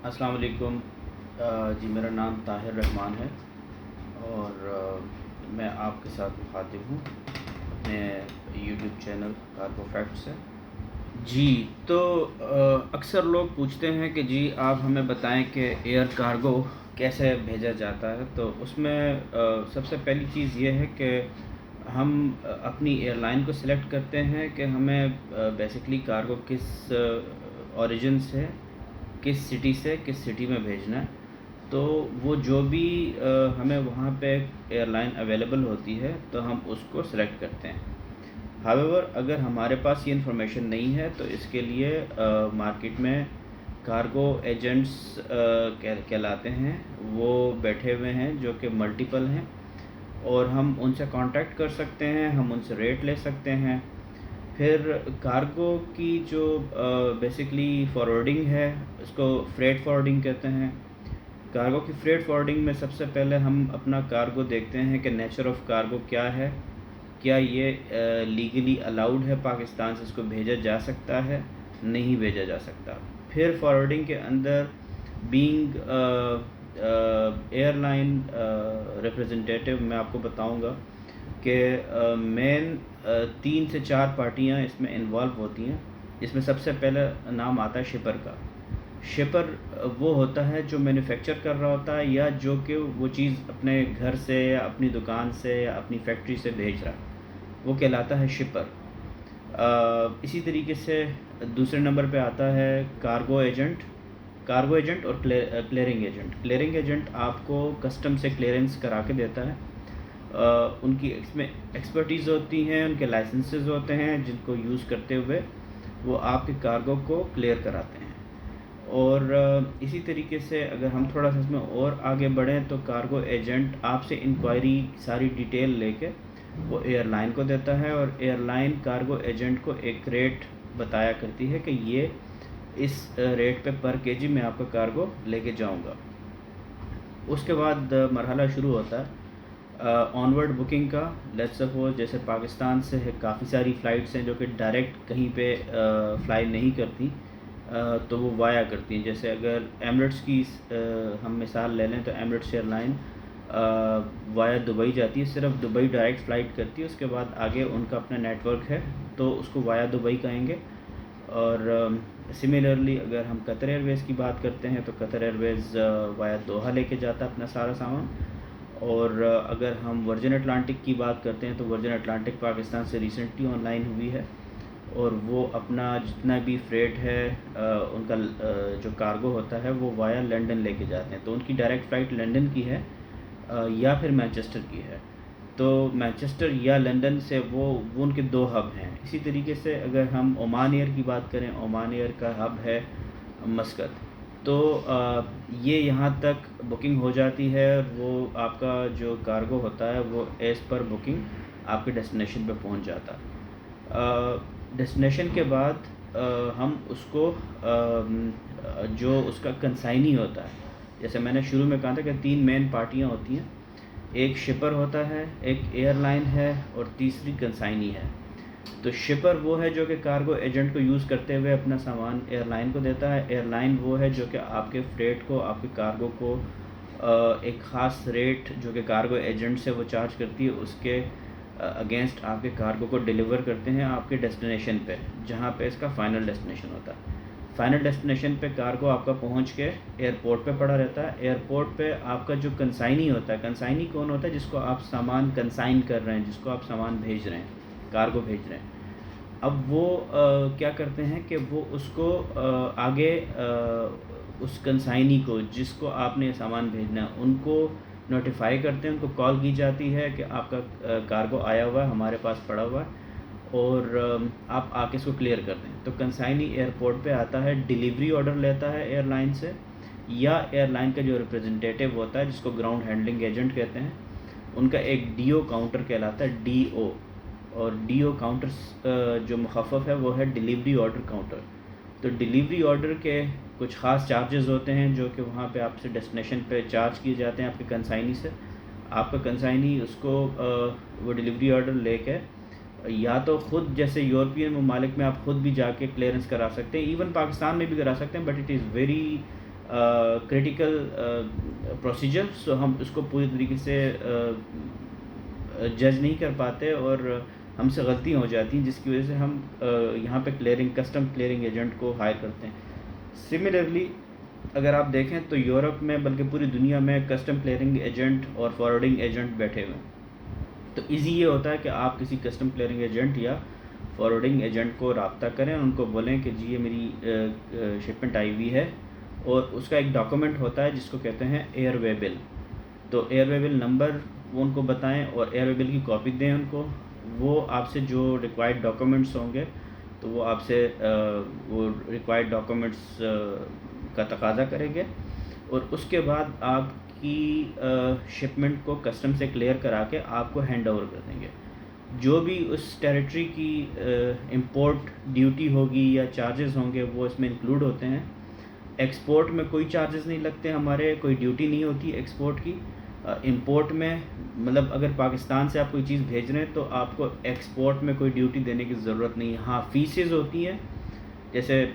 السلام علیکم۔ جی میرا نام طاہر رحمان ہے اور میں آپ کے ساتھ مخاطب ہوں اپنے یوٹیوب چینل کارگو فیکٹ سے۔ جی تو اکثر لوگ پوچھتے ہیں کہ جی آپ ہمیں بتائیں کہ ایئر کارگو کیسے بھیجا جاتا ہے۔ تو اس میں سب سے پہلی چیز یہ ہے کہ ہم اپنی ایئر لائن کو سلیکٹ کرتے ہیں کہ ہمیں بیسیکلی کارگو کس اوریجن سے، کس سٹی سے کس سٹی میں بھیجنا ہے۔ تو وہ جو بھی ہمیں وہاں پہ ایئر لائن اویلیبل ہوتی ہے تو ہم اس کو سلیکٹ کرتے ہیں۔ ہاویور اگر ہمارے پاس یہ انفارمیشن نہیں ہے تو اس کے لیے مارکیٹ میں کارگو ایجنٹس کہلاتے ہیں، وہ بیٹھے ہوئے ہیں جو کہ ملٹیپل ہیں، اور ہم ان سے کانٹیکٹ کر سکتے ہیں، ہم ان سے ریٹ لے سکتے ہیں۔ پھر کارگو کی جو بیسیکلی فارورڈنگ ہے اس کو فریٹ فارورڈنگ کہتے ہیں۔ کارگو کی فریٹ فارورڈنگ میں سب سے پہلے ہم اپنا کارگو دیکھتے ہیں کہ نیچر آف کارگو کیا ہے، کیا یہ لیگلی الاؤڈ ہے، پاکستان سے اس کو بھیجا جا سکتا ہے، نہیں بھیجا جا سکتا۔ پھر فارورڈنگ کے اندر بینگ ایئر لائن ریپریزنٹیٹیو میں آپ کو بتاؤں گا کہ مین 3 سے 4 پارٹیاں اس میں انوالو ہوتی ہیں۔ اس میں سب سے پہلے نام آتا ہے شپر کا۔ شپر وہ ہوتا ہے جو مینوفیکچر کر رہا ہوتا ہے یا جو کہ وہ چیز اپنے گھر سے یا اپنی دکان سے یا اپنی فیکٹری سے بھیج رہا ہے، وہ کہلاتا ہے شپر۔ اسی طریقے سے دوسرے نمبر پہ آتا ہے کارگو ایجنٹ اور کلیئرنگ ایجنٹ۔ کلیئرنگ ایجنٹ آپ کو کسٹم سے کلیئرنس کرا کے دیتا ہے۔ ان کی اس میں ایکسپرٹیز ہوتی ہیں، ان کے لائسنسز ہوتے ہیں جن کو یوز کرتے ہوئے وہ آپ کے کارگو کو کلیئر کراتے ہیں۔ اور اسی طریقے سے اگر ہم تھوڑا سا اس میں اور آگے بڑھیں تو کارگو ایجنٹ آپ سے انکوائری ساری ڈیٹیل لے کے وہ ایئر لائن کو دیتا ہے، اور ایئر لائن کارگو ایجنٹ کو ایک ریٹ بتایا کرتی ہے کہ یہ اس ریٹ پہ پر کے جی میں آپ کا کارگو لے کے جاؤں گا۔ اس کے بعد مرحلہ شروع ہوتا ہے آن ورڈ بکنگ کا۔ لیٹس سپوز جیسے پاکستان سے کافی ساری فلائٹس ہیں جو کہ ڈائریکٹ کہیں پہ فلائی نہیں کرتی، تو وہ وایا کرتی ہیں۔ جیسے اگر ایمریٹس کی ہم مثال لے لیں تو ایمریٹس ایئر لائن وایا دبئی جاتی ہے، صرف دبئی ڈائریکٹ فلائٹ کرتی ہے، اس کے بعد آگے ان کا اپنا نیٹ ورک ہے تو اس کو وایا دبئی کہیں گے۔ اور سملرلی اگر ہم قطر ایئر ویز کی بات کرتے ہیں تو قطر ایئر ویز وایا دوحہ لے کے جاتا ہے اپنا سارا سامان۔ اور اگر ہم ورجن اٹلانٹک کی بات کرتے ہیں تو ورجن اٹلانٹک پاکستان سے ریسنٹلی آن لائن ہوئی ہے، اور وہ اپنا جتنا بھی فریٹ ہے ان کا جو کارگو ہوتا ہے وہ وایا لنڈن لے کے جاتے ہیں۔ تو ان کی ڈائریکٹ فلائٹ لنڈن کی ہے یا پھر مانچسٹر کی ہے، تو مانچسٹر یا لنڈن سے وہ ان کے 2 ہب ہیں۔ اسی طریقے سے اگر ہم عمان ایئر کی بات کریں، عمان ایئر کا ہب ہے مسقط۔ تو یہ یہاں تک بکنگ ہو جاتی ہے، وہ آپ کا جو کارگو ہوتا ہے وہ ایز پر بکنگ آپ کے ڈیسٹینیشن پہ پہنچ جاتا ہے۔ ڈیسٹینیشن کے بعد ہم اس کو جو اس کا کنسائنی ہوتا ہے، جیسے میں نے شروع میں کہا تھا کہ 3 مین پارٹیاں ہوتی ہیں، ایک شپر ہوتا ہے، ایک ایئر لائن ہے، اور تیسری کنسائنی ہے۔ تو شپر وہ ہے جو کہ کارگو ایجنٹ کو یوز کرتے ہوئے اپنا سامان ایئر لائن کو دیتا ہے۔ ایئر لائن وہ ہے جو کہ آپ کے فریٹ کو، آپ کے کارگو کو ایک خاص ریٹ جو کہ کارگو ایجنٹ سے وہ چارج کرتی ہے اس کے اگینسٹ آپ کے کارگو کو ڈیلیور کرتے ہیں آپ کے ڈیسٹینیشن پہ، جہاں پہ اس کا فائنل ڈیسٹینیشن ہوتا ہے۔ فائنل ڈیسٹینیشن پہ کارگو آپ کا پہنچ کے ایئرپورٹ پہ پڑا رہتا ہے۔ ایئرپورٹ پہ آپ کا جو کنسائنی ہوتا ہے، کنسائنی کون ہوتا ہے؟ جس کو آپ سامان کنسائن کر رہے ہیں، جس کو آپ سامان بھیج رہے ہیں، کارگو بھیج رہے ہیں۔ اب وہ کیا کرتے ہیں کہ وہ اس کو آگے اس کنسائنی کو، جس کو آپ نے سامان بھیجنا ہے، ان کو نوٹیفائی کرتے ہیں، ان کو کال کی جاتی ہے کہ آپ کا کارگو آیا ہوا ہے، ہمارے پاس پڑا ہوا ہے، اور آپ آ کے اس کو کلیئر کر دیں۔ تو کنسائنی ایئرپورٹ پہ آتا ہے، ڈیلیوری آرڈر لیتا ہے ایئر لائن سے، یا ایئر لائن کا جو ریپریزنٹیٹیو ہوتا ہے جس کو گراؤنڈ ہینڈلنگ ایجنٹ کہتے ہیں، ان کا ایک ڈی او کاؤنٹر کہلاتا ہے، ڈی او۔ اور ڈی او کاؤنٹر جو مخفف ہے وہ ہے ڈیلیوری آرڈر کاؤنٹر۔ تو ڈیلیوری آرڈر کے کچھ خاص چارجز ہوتے ہیں جو کہ وہاں پہ آپ سے ڈیسٹینیشن پہ چارج کیے جاتے ہیں آپ کے کنسائنی سے۔ آپ کا کنسائنی اس کو وہ ڈیلیوری آرڈر لے کے یا تو خود، جیسے یورپین ممالک میں آپ خود بھی جا کے کلیئرنس کرا سکتے ہیں، ایون پاکستان میں بھی کرا سکتے ہیں، but it is very critical procedure, so ہم اس کو پوری طریقے سے جج نہیں کر پاتے اور ہم سے غلطیاں ہو جاتی ہیں، جس کی وجہ سے ہم یہاں پہ کسٹم کلیئرنگ ایجنٹ کو ہائر کرتے ہیں۔ سملرلی اگر آپ دیکھیں تو یورپ میں بلکہ پوری دنیا میں کسٹم کلیئرنگ ایجنٹ اور فارورڈنگ ایجنٹ بیٹھے ہوئے ہیں۔ تو ایزی یہ ہوتا ہے کہ آپ کسی کسٹم کلیئرنگ ایجنٹ یا فارورڈنگ ایجنٹ کو رابطہ کریں، ان کو بولیں کہ جی یہ میری شپمنٹ آئی ہوئی ہے، اور اس کا ایک ڈاکومنٹ ہوتا ہے جس کو کہتے ہیں ایئر وے بل۔ تو ایئر وے بل نمبر وہ ان کو بتائیں اور ایئر وے بل کی کاپی دیں ان کو، وہ آپ سے جو ریکوائرڈ ڈاکومنٹس ہوں گے تو وہ آپ سے وہ ریکوائرڈ ڈاکومنٹس کا تقاضا کریں گے، اور اس کے بعد آپ کی شپمنٹ کو کسٹم سے کلیئر کرا کے آپ کو ہینڈ اوور کر دیں گے۔ جو بھی اس ٹیریٹری کی امپورٹ ڈیوٹی ہوگی یا چارجز ہوں گے وہ اس میں انکلوڈ ہوتے ہیں۔ ایکسپورٹ میں کوئی چارجز نہیں لگتے ہمارے، کوئی ڈیوٹی نہیں ہوتی ایکسپورٹ کی۔ امپورٹ میں مطلب اگر پاکستان سے آپ کوئی چیز بھیج رہے ہیں تو آپ کو ایکسپورٹ میں کوئی ڈیوٹی دینے کی ضرورت نہیں ہے۔ ہاں فیسز ہوتی ہیں، جیسے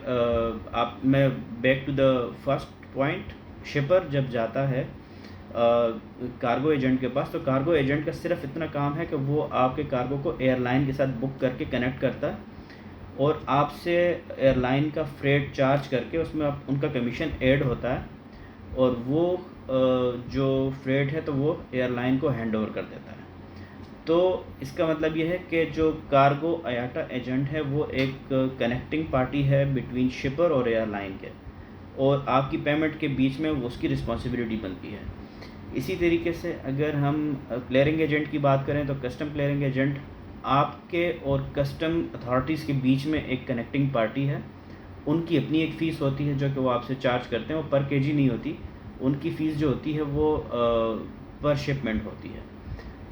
میں back to the first point, شپر جب جاتا ہے کارگو ایجنٹ کے پاس، تو کارگو ایجنٹ کا صرف اتنا کام ہے کہ وہ آپ کے کارگو کو ایئر لائن کے ساتھ بک کر کے کنیکٹ کرتا ہے، اور آپ سے ایئر لائن کا فریٹ چارج کر کے اس میں ان کا کمیشن ایڈ ہوتا ہے، اور وہ جو فریٹ ہے تو وہ ایئر لائن کو ہینڈ اوور کر دیتا ہے۔ تو اس کا مطلب یہ ہے کہ جو کارگو آیاٹا ایجنٹ ہے وہ ایک کنیکٹنگ پارٹی ہے بٹوین شپر اور ایئر لائن کے، اور آپ کی پیمنٹ کے بیچ میں اس کی رسپانسبلٹی بنتی ہے۔ اسی طریقے سے اگر ہم کلیئرنگ ایجنٹ کی بات کریں تو کسٹم کلیئرنگ ایجنٹ آپ کے اور کسٹم اتھارٹیز کے بیچ میں ایک کنیکٹنگ پارٹی ہے۔ ان کی اپنی ایک فیس ہوتی ہے جو کہ وہ آپ سے چارج کرتے ہیں، وہ پر کے جی نہیں ہوتی، ان کی فیس جو ہوتی ہے وہ پر شپمنٹ ہوتی ہے،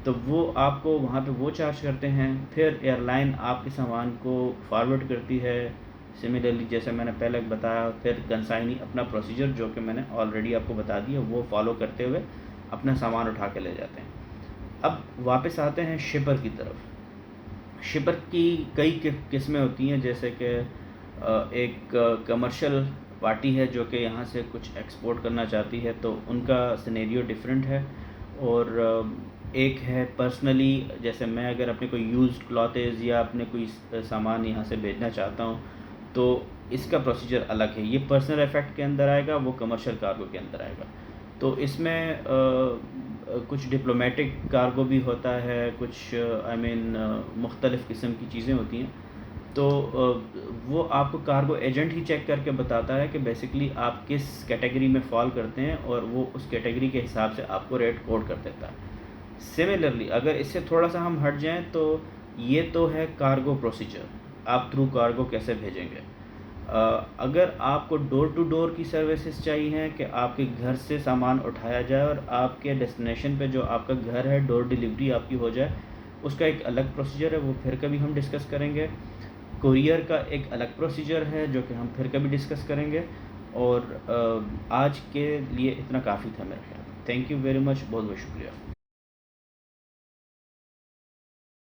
تو وہ آپ کو وہاں پہ وہ چارج کرتے ہیں۔ پھر ایئر لائن آپ کے سامان کو فارورڈ کرتی ہے، سملرلی جیسے میں نے پہلے بتایا، پھر کنسائنی اپنا پروسیجر جو کہ میں نے آلریڈی آپ کو بتا دیا وہ فالو کرتے ہوئے اپنا سامان اٹھا کے لے جاتے ہیں۔ اب واپس آتے ہیں شپر کی طرف۔ شپر کی کئی قسمیں ہوتی ہیں، جیسے کہ ایک کمرشل پارٹی ہے جو کہ یہاں سے کچھ ایکسپورٹ کرنا چاہتی ہے، تو ان کا سینیریو ڈیفرنٹ ہے، اور ایک ہے پرسنلی، جیسے میں اگر اپنے کوئی یوزڈ کلاتھز یا اپنے کوئی سامان یہاں سے بھیجنا چاہتا ہوں تو اس کا پروسیجر الگ ہے، یہ پرسنل ایفیکٹ کے اندر آئے گا، وہ کمرشل کارگو کے اندر آئے گا۔ تو اس میں کچھ ڈپلومیٹک کارگو بھی ہوتا ہے، کچھ مختلف قسم کی چیزیں ہوتی ہیں، تو وہ آپ کو کارگو ایجنٹ ہی چیک کر کے بتاتا ہے کہ بیسکلی آپ کس کیٹیگری میں فال کرتے ہیں، اور وہ اس کیٹیگری کے حساب سے آپ کو ریٹ کوڈ کر دیتا ہے۔ سملرلی اگر اس سے تھوڑا سا ہم ہٹ جائیں تو یہ تو ہے کارگو پروسیجر، آپ تھرو کارگو کیسے بھیجیں گے۔ اگر آپ کو ڈور ٹو ڈور کی سروسز چاہیے کہ آپ کے گھر سے سامان اٹھایا جائے اور آپ کے ڈیسٹینیشن پہ جو آپ کا گھر ہے ڈور ڈیلیوری آپ کی ہو جائے، اس کا ایک الگ پروسیجر ہے، وہ پھر کبھی ہم ڈسکس کریں گے۔ کوریئر کا ایک الگ پروسیجر ہے جو کہ ہم پھر کبھی ڈسکس کریں گے، اور آج کے لیے اتنا کافی تھا میرا خیال۔ تھینک یو ویری مچ، بہت بہت شکریہ۔